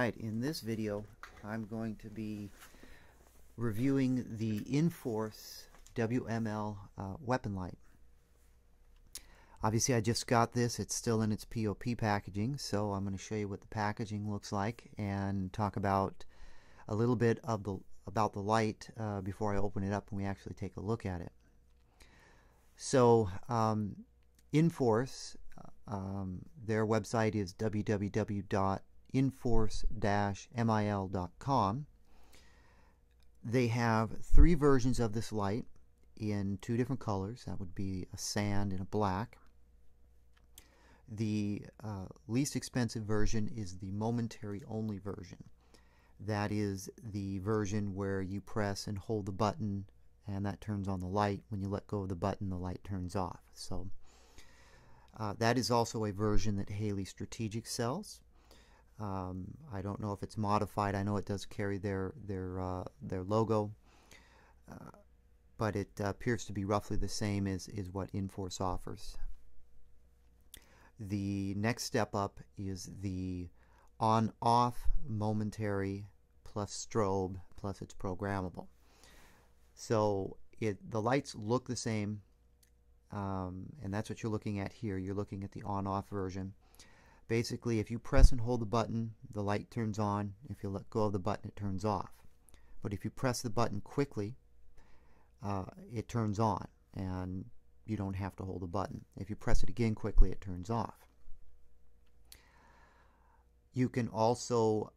Alright, in this video I'm going to be reviewing the Inforce WML weapon light. Obviously I just got this, it's still in its POP packaging, so I'm going to show you what the packaging looks like and talk about a little bit of about the light before I open it up and we actually take a look at it. So Inforce, their website is www.inforce-mil.com. They have 3 versions of this light in 2 different colors. That would be a sand and a black. The least expensive version is the momentary only version. That is the version where you press and hold the button and that turns on the light. When you let go of the button, the light turns off. So that is also a version that Haley Strategic sells. I don't know if it's modified. I know it does carry their logo, but it appears to be roughly the same as what Inforce offers. The next step up is the on-off momentary plus strobe plus it's programmable. So the lights look the same, and that's what you're looking at here. You're looking at the on-off version. Basically, if you press and hold the button, the light turns on. If you let go of the button, it turns off. But if you press the button quickly, it turns on, and you don't have to hold the button. If you press it again quickly, it turns off. You can also,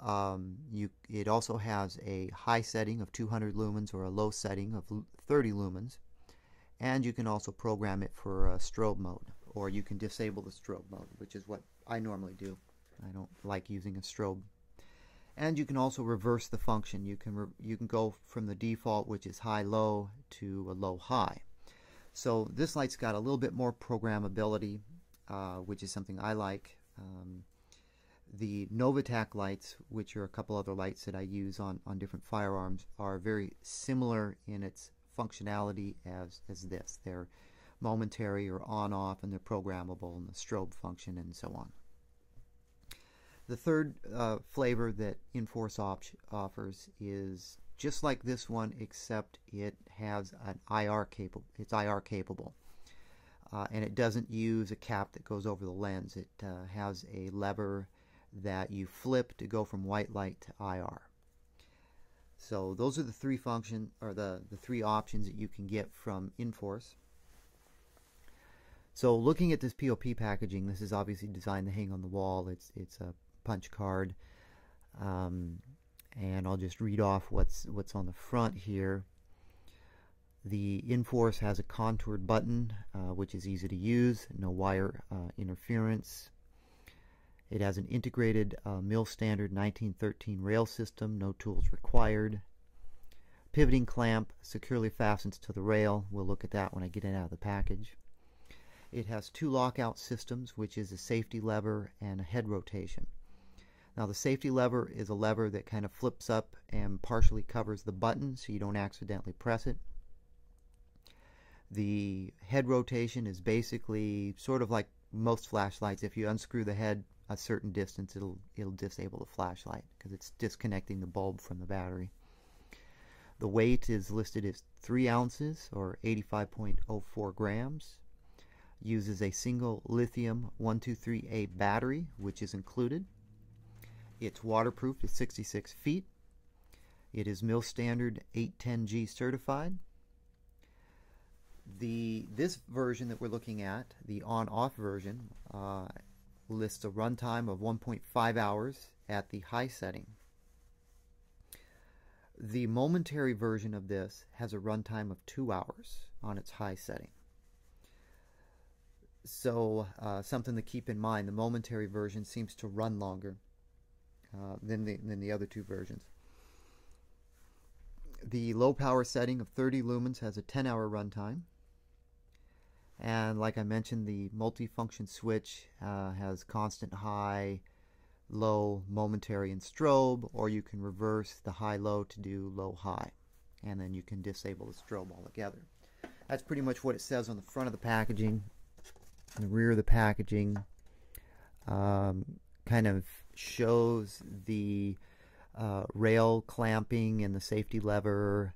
it also has a high setting of 200 lumens or a low setting of 30 lumens. And you can also program it for strobe mode, or you can disable the strobe mode, which is what I normally do. I don't like using a strobe. And you can also reverse the function. You can go from the default, which is high-low, to a low-high. So this light's got a little bit more programmability, which is something I like. The Novatak lights, which are a couple other lights that I use on different firearms, are very similar in its functionality as this. They're momentary or on-off, and they're programmable, and the strobe function, and so on. The third flavor that Inforce offers is just like this one, except it has an IR capable. It's IR capable, and it doesn't use a cap that goes over the lens. It has a lever that you flip to go from white light to IR. So those are the 3 the 3 options that you can get from Inforce. So looking at this POP packaging, this is obviously designed to hang on the wall. It's a punch card, and I'll just read off what's on the front here. The Inforce has a contoured button, which is easy to use. No wire interference. It has an integrated mil standard 1913 rail system, no tools required. Pivoting clamp securely fastens to the rail. We'll look at that when I get it out of the package. It has 2 lockout systems, which is a safety lever and a head rotation. Now the safety lever is a lever that kind of flips up and partially covers the button so you don't accidentally press it. The head rotation is basically sort of like most flashlights. If you unscrew the head a certain distance, it'll disable the flashlight because it's disconnecting the bulb from the battery. The weight is listed as 3 ounces or 85.04 grams. Uses a single lithium 123A battery, which is included. It's waterproof to 66 feet. It is mil standard 810G certified. This version that we're looking at, the on-off version, lists a runtime of 1.5 hours at the high setting. The momentary version of this has a runtime of 2 hours on its high setting. So something to keep in mind, the momentary version seems to run longer than the other 2 versions. The low power setting of 30 lumens has a 10-hour runtime. And like I mentioned, the multifunction switch has constant high, low, momentary, and strobe, or you can reverse the high-low to do low-high. And then you can disable the strobe altogether. That's pretty much what it says on the front of the packaging. On the rear of the packaging, kind of shows the rail clamping and the safety lever,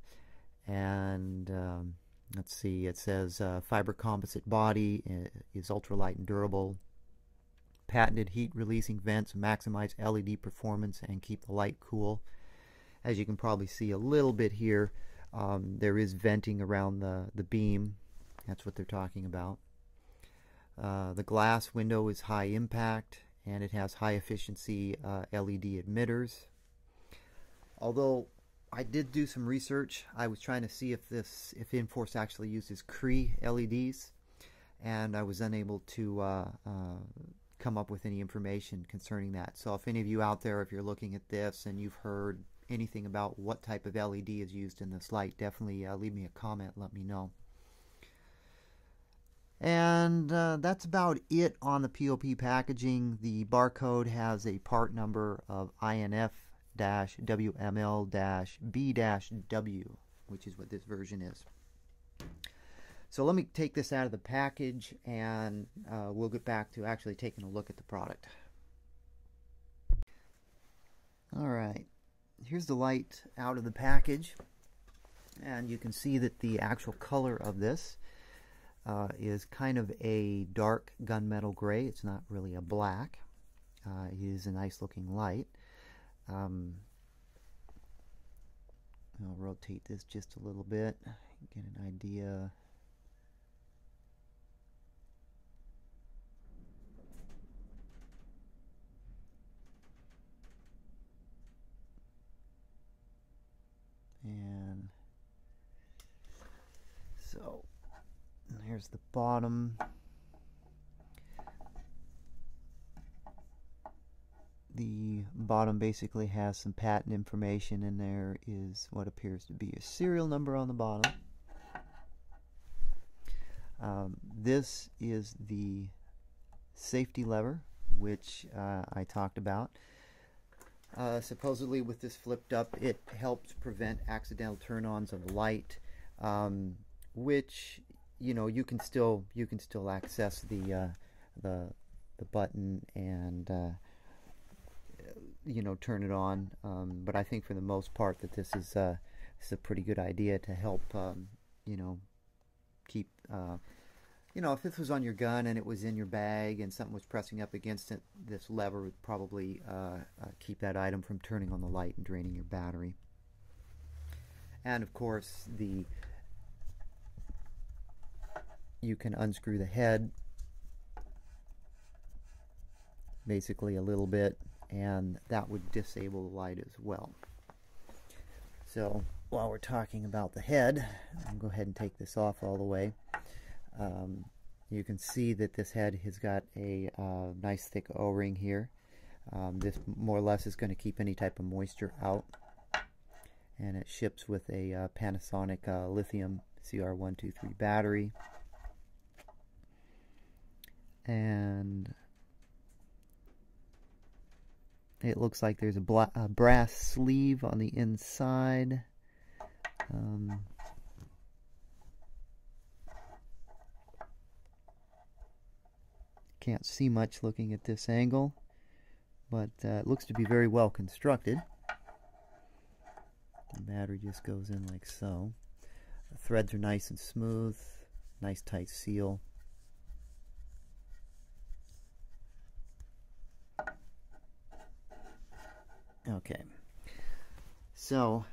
and let's see, it says fiber composite body is ultralight and durable. Patented heat releasing vents maximize LED performance and keep the light cool. As you can probably see a little bit here, there is venting around the beam. That's what they're talking about. The glass window is high impact, and it has high efficiency LED emitters. Although I did do some research, I was trying to see if Inforce actually uses Cree LEDs, and I was unable to come up with any information concerning that. So if any of you out there, if you're looking at this and you've heard anything about what type of LED is used in this light, definitely leave me a comment, let me know. And that's about it on the POP packaging. The barcode has a part number of INF-WML-B-W, which is what this version is. So let me take this out of the package, and we'll get back to actually taking a look at the product. Alright, here's the light out of the package, and you can see that the actual color of this is kind of a dark gunmetal gray. It's not really a black. It is a nice looking light. I'll rotate this just a little bit, get an idea. And so here's the bottom. The bottom basically has some patent information, and there is what appears to be a serial number on the bottom. This is the safety lever, which I talked about. Supposedly with this flipped up, it helps prevent accidental turn-ons of light, which, you know, you can still access the button and you know, turn it on, but I think for the most part that this is a pretty good idea to help you know, keep you know, if this was on your gun and it was in your bag and something was pressing up against it, this lever would probably keep that item from turning on the light and draining your battery. And of course, you can unscrew the head basically a little bit, and that would disable the light as well. So while we're talking about the head, I'll go ahead and take this off all the way. You can see that this head has got a nice thick O-ring here. This more or less is going to keep any type of moisture out, and it ships with a Panasonic lithium CR123 battery. And it looks like there's a brass sleeve on the inside. Can't see much looking at this angle, but it looks to be very well constructed. The battery just goes in like so. The threads are nice and smooth, nice tight seal. Okay, so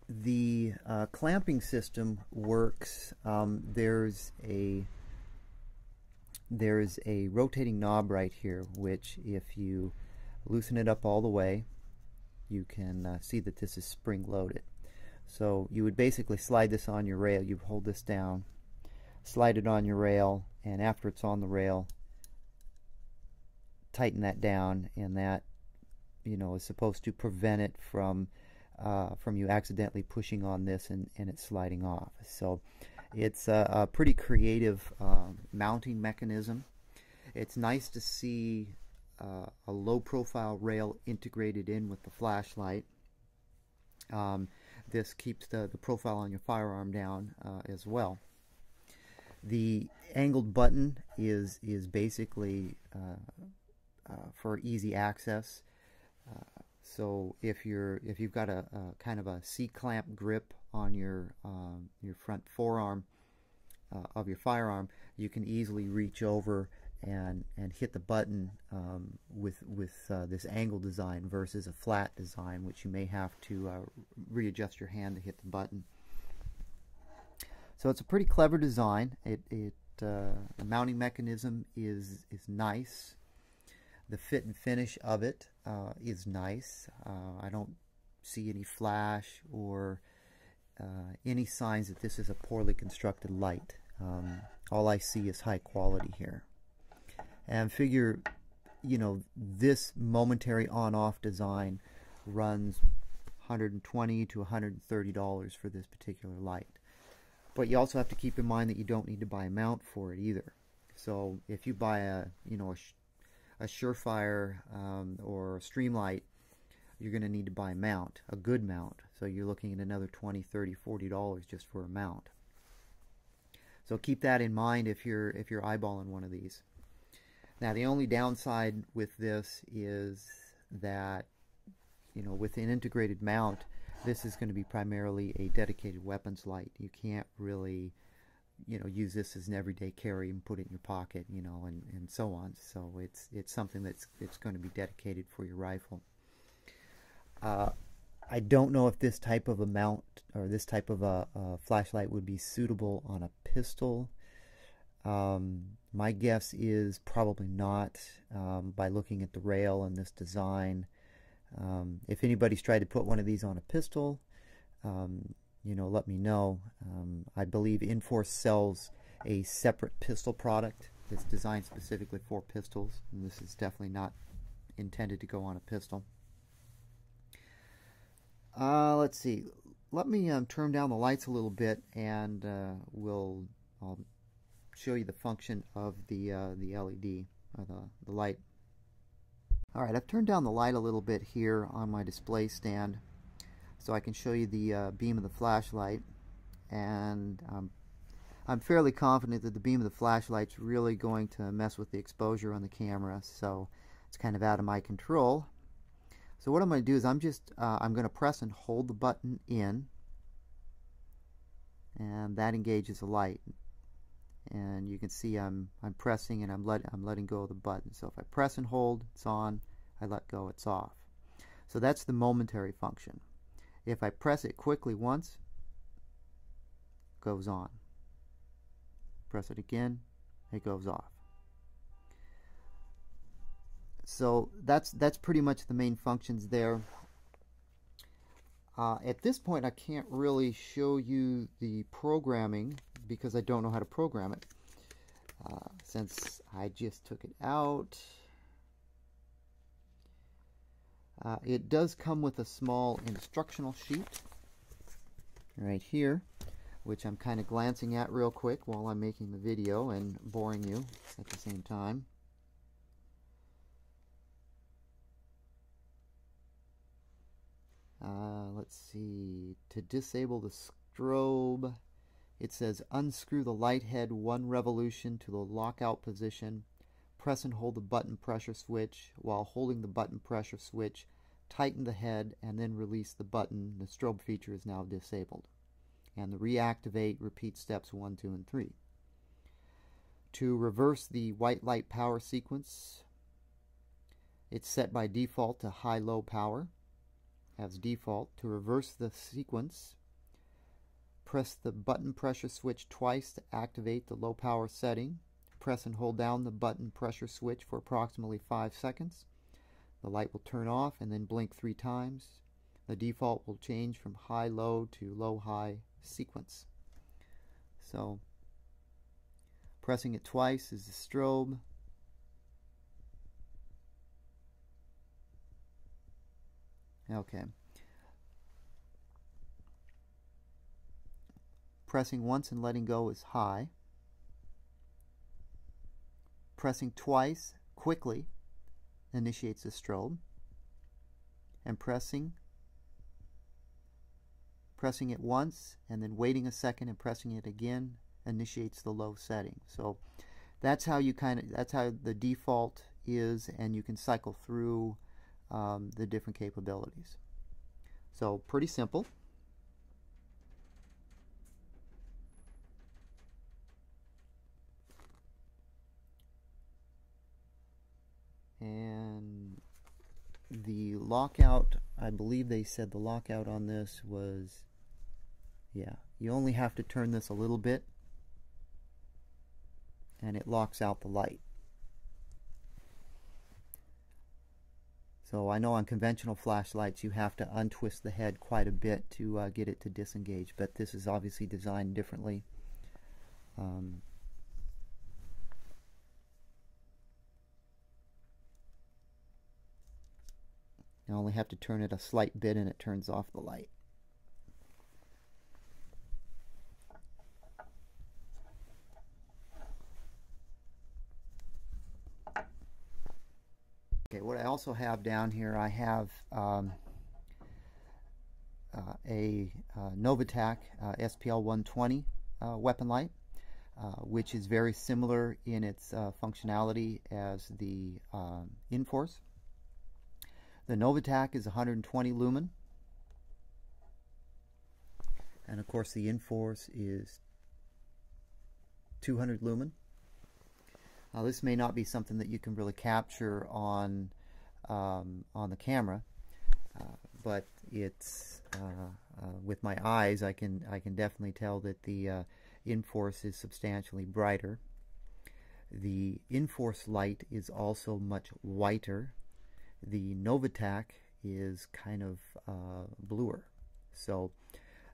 the clamping system works. There's a rotating knob right here, which if you loosen it up all the way, you can see that this is spring loaded. So you would basically slide this on your rail. You hold this down, slide it on your rail, and after it's on the rail, tighten that down, and that, you know, is supposed to prevent it from you accidentally pushing on this and it sliding off. So it's a pretty creative mounting mechanism. It's nice to see a low profile rail integrated in with the flashlight. This keeps the profile on your firearm down as well. The angled button is basically for easy access. So if you've got a kind of a C-clamp grip on your front forearm of your firearm, you can easily reach over and hit the button with this angle design versus a flat design, which you may have to readjust your hand to hit the button. So it's a pretty clever design. The mounting mechanism is nice. The fit and finish of it is nice. I don't see any flash or any signs that this is a poorly constructed light. All I see is high quality here. And figure, you know, this Momentary on-off design runs $120 to $130 for this particular light. But you also have to keep in mind that you don't need to buy a mount for it either. So if you buy a Surefire or a Streamlight, you're going to need to buy a mount, a good mount. So you're looking at another $20, $30, $40 just for a mount. So keep that in mind if you're eyeballing one of these. Now the only downside with this is that, you know, with an integrated mount, this is going to be primarily a dedicated weapons light. You can't really, you know, use this as an everyday carry and put it in your pocket, you know, and so on. So it's something it's going to be dedicated for your rifle. I don't know if this type of a mount or this type of a flashlight would be suitable on a pistol. My guess is probably not, by looking at the rail and this design. If anybody's tried to put one of these on a pistol, you know, let me know. I believe Inforce sells a separate pistol product that's designed specifically for pistols, and this is definitely not intended to go on a pistol. Let's see. Let me turn down the lights a little bit, and I'll show you the function of the LED, or the light. Alright, I've turned down the light a little bit here on my display stand so I can show you the beam of the flashlight, and I'm fairly confident that the beam of the flashlight's really going to mess with the exposure on the camera, so it's kind of out of my control. So what I'm going to do is I'm going to press and hold the button in, and that engages the light. And you can see I'm pressing and I'm letting go of the button. So if I press and hold, it's on. I let go, it's off. So that's the momentary function. If I press it quickly once, it goes on. Press it again, it goes off. So that's pretty much the main functions there. At this point, I can't really show you the programming because I don't know how to program it. Since I just took it out. It does come with a small instructional sheet right here, which I'm kind of glancing at real quick while I'm making the video and boring you at the same time. Let's see. To disable the strobe, it says unscrew the light head 1 revolution to the lockout position. Press and hold the button pressure switch. While holding the button pressure switch, tighten the head and then release the button. The strobe feature is now disabled. And the reactivate, repeat steps 1, 2, and 3. To reverse the white light power sequence, it's set by default to high-low power as default. To reverse the sequence, press the button pressure switch twice to activate the low power setting. Press and hold down the button pressure switch for approximately 5 seconds. The light will turn off and then blink 3 times. The default will change from high-low to low-high sequence. So, pressing it twice is the strobe. Okay. Pressing once and letting go is high. Pressing twice quickly initiates the strobe. And pressing it once and then waiting a second and pressing it again initiates the low setting. So that's how that's how the default is, and you can cycle through the different capabilities. So pretty simple. And the lockout, I believe they said the lockout on this was, yeah, you only have to turn this a little bit and it locks out the light. So I know on conventional flashlights you have to untwist the head quite a bit to get it to disengage, but this is obviously designed differently. You only have to turn it a slight bit and it turns off the light. Okay, what I also have down here, I have a Novatak SPL-120 weapon light, which is very similar in its functionality as the Inforce. The Novatak is 120 lumen, and of course the Inforce is 200 lumen. Now this may not be something that you can really capture on the camera, but it's with my eyes I can definitely tell that the Inforce is substantially brighter. The Inforce light is also much whiter. The Novatak is kind of bluer. So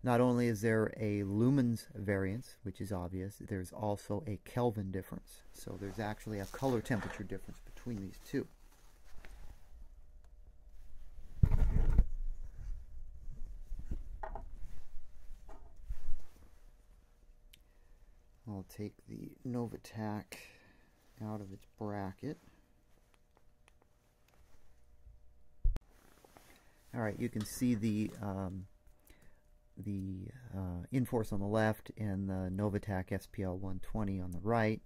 not only is there a lumens variance, which is obvious, there's also a Kelvin difference. So there's actually a color temperature difference between these two. I'll take the Novatak out of its bracket. Alright, you can see the Inforce on the left and the Novatak SPL-120 on the right.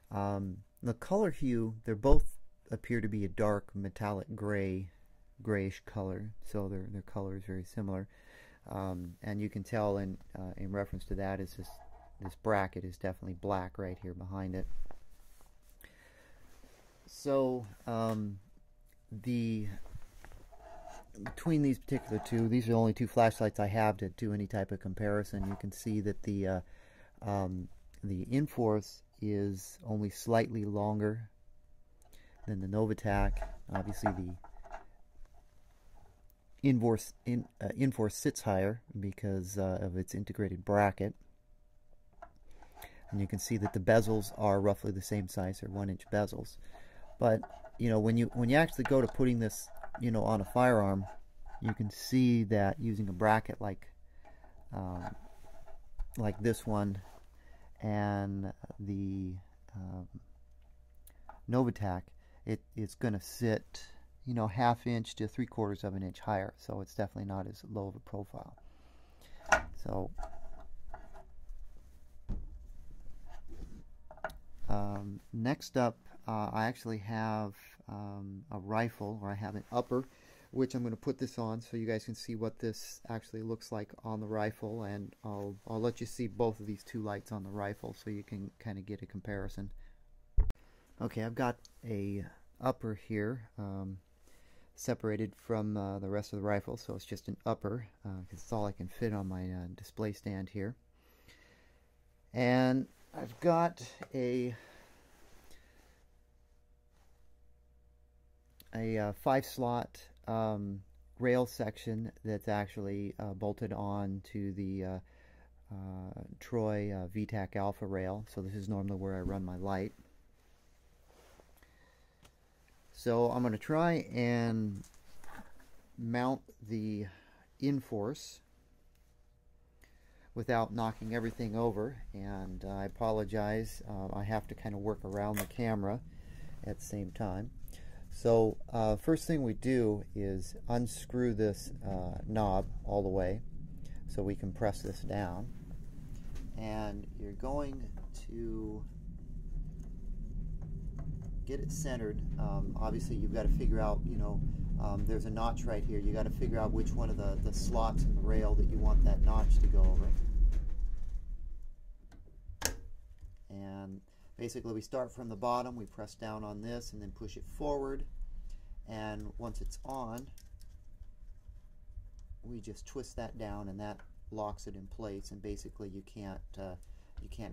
The color hue, they both appear to be a dark metallic grayish color, so their color is very similar. And you can tell in reference to that is this bracket is definitely black right here behind it. So between these particular two, these are the only two flashlights I have to do any type of comparison. You can see that the Inforce is only slightly longer than the Novatak. Obviously the Inforce sits higher because of its integrated bracket. And you can see that the bezels are roughly the same size. They're 1-inch bezels. But you know, when you actually go to putting this, you know, on a firearm, you can see that using a bracket like this one and the Novatak, it's going to sit, you know, 1/2 inch to 3/4 of an inch higher. So it's definitely not as low of a profile. So next up, I actually have a rifle, or I have an upper, which I'm going to put this on so you guys can see what this actually looks like on the rifle, and I'll let you see both of these two lights on the rifle so you can kind of get a comparison. Okay, I've got a upper here separated from the rest of the rifle, so it's just an upper because it's all I can fit on my display stand here. And I've got a 5-slot rail section that's actually bolted on to the Troy VTAC Alpha rail. So this is normally where I run my light. So I'm going to try and mount the Inforce without knocking everything over, and I apologize, I have to kind of work around the camera at the same time. So first thing we do is unscrew this knob all the way so we can press this down, and you're going to get it centered. Obviously you've got to figure out, you know, there's a notch right here. You got to figure out which one of the slots in the rail that you want that notch to go over. And basically we start from the bottom, we press down on this and then push it forward, and once it's on we just twist that down and that locks it in place, and basically you can't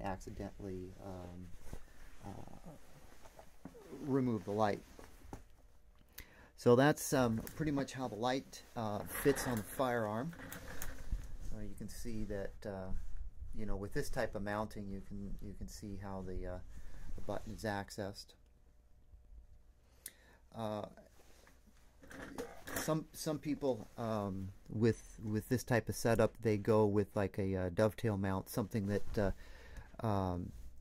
accidentally remove the light. So that's pretty much how the light fits on the firearm. You can see that you know, with this type of mounting, you can see how the button is accessed. Some people with this type of setup, they go with like a dovetail mount, something that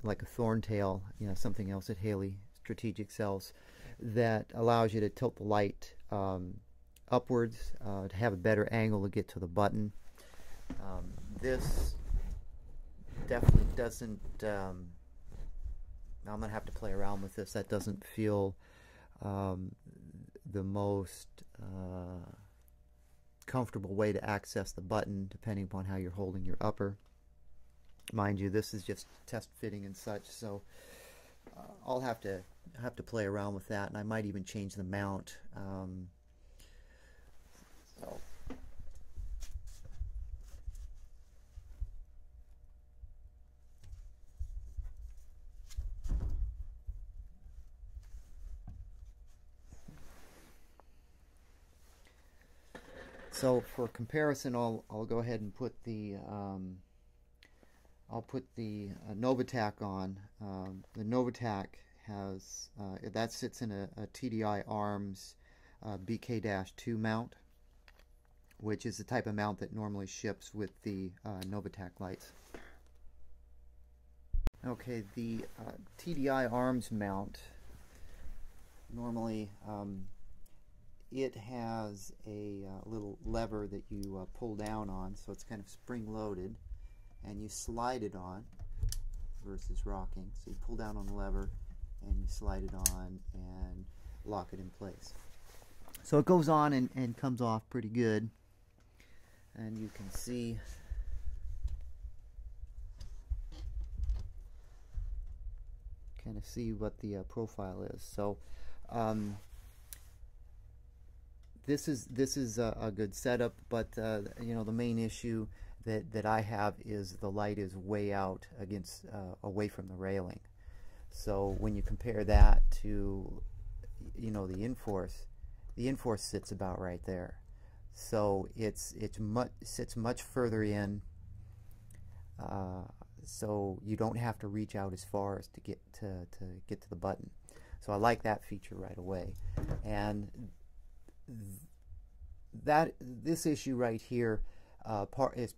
like a thorntail, you know, something else that Haley Strategic sells, that allows you to tilt the light upwards to have a better angle to get to the button. This definitely doesn't, I'm going to have to play around with this. That doesn't feel the most comfortable way to access the button, depending upon how you're holding your upper. Mind you, this is just test fitting and such, so I'll have to play around with that, and I might even change the mount. So for comparison, I'll go ahead and put the Novatak on. The Novatak has that sits in a TDI Arms BK-2 mount, which is the type of mount that normally ships with the Novatak lights. Okay, the TDI Arms mount normally it has a little lever that you pull down on, so it's kind of spring-loaded, and you slide it on versus rocking. So you pull down on the lever and you slide it on and lock it in place. So it goes on and comes off pretty good, and you can see kind of see what the profile is. So this is a good setup, but you know, the main issue that I have is the light is way out against away from the railing. So when you compare that to, you know, the Inforce sits about right there. So it sits much further in, so you don't have to reach out as far as to get to the button. So I like that feature right away. And this issue right here is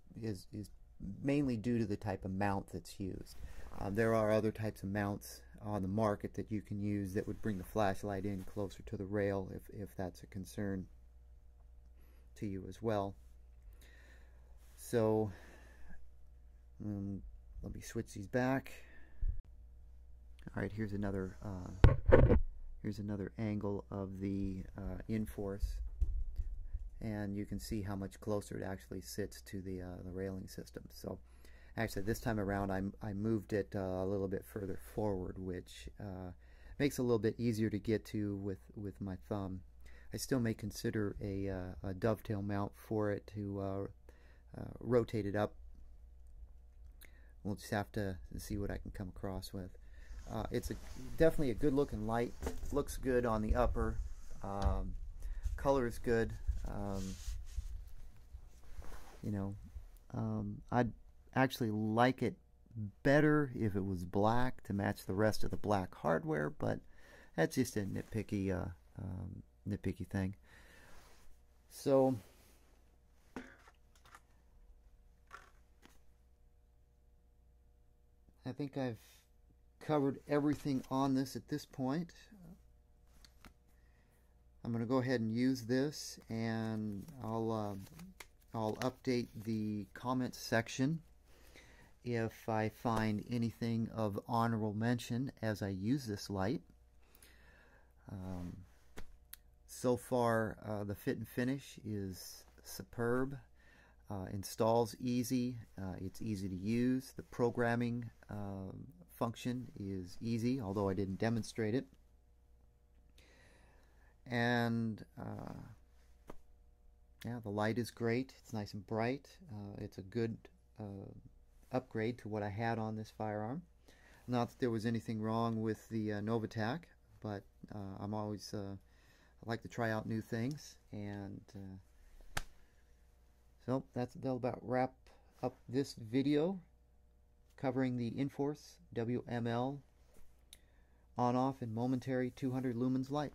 mainly due to the type of mount that's used. There are other types of mounts on the market that you can use that would bring the flashlight in closer to the rail if that's a concern to you as well. So let me switch these back. All right, here's another angle of the Inforce, and you can see how much closer it actually sits to the railing system. So actually this time around I moved it a little bit further forward, which makes it a little bit easier to get to with my thumb. I still may consider a dovetail mount for it to rotate it up. We'll just have to see what I can come across with. It's definitely a good looking light. Looks good on the upper. Color is good. You know, I'd actually like it better if it was black to match the rest of the black hardware, but that's just a nitpicky thing. So I think I've covered everything on this at this point. I'm going to go ahead and use this, and I'll update the comments section if I find anything of honorable mention as I use this light. So far, the fit and finish is superb. Installs easy. It's easy to use. The programming function is easy, although I didn't demonstrate it. And yeah, the light is great. It's nice and bright. It's a good upgrade to what I had on this firearm. Not that there was anything wrong with the Novatak, but I'm always I like to try out new things, and so that'll about wrap up this video covering the Inforce WML on-off and Momentary 200 lumens light.